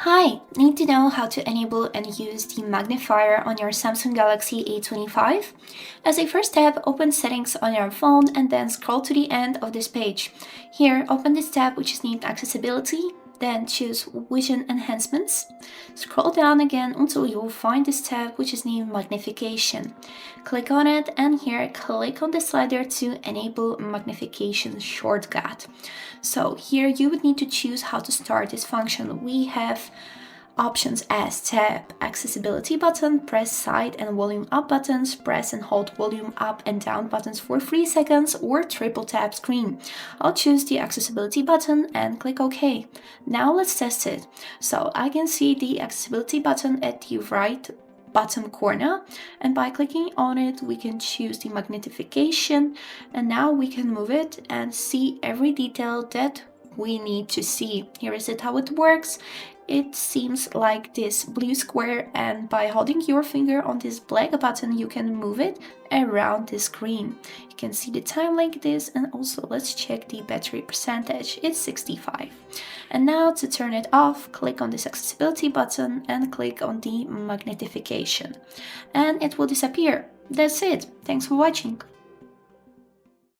Hi, need to know how to enable and use the magnifier on your Samsung Galaxy A25? As a first step, open settings on your phone and then scroll to the end of this page. Here, open this tab which is named accessibility, then choose vision enhancements. Scroll down again until you will find this tab which is named magnification. Click on it and here click on the slider to enable magnification shortcut. So here you would need to choose how to start this function. We have options as tap accessibility button, press side and volume up buttons, press and hold volume up and down buttons for 3 seconds, or triple tap screen. I'll choose the accessibility button and click OK. Now let's test it. So I can see the accessibility button at the right bottom corner, and by clicking on it we can choose the magnification, and now we can move it and see every detail that we need to see. Here is it how it works. It seems like this blue square, and by holding your finger on this black button you can move it around the screen. You can see the time like this, and also let's check the battery percentage. It's 65. And now to turn it off, click on this accessibility button and click on the magnification and it will disappear. That's it. Thanks for watching.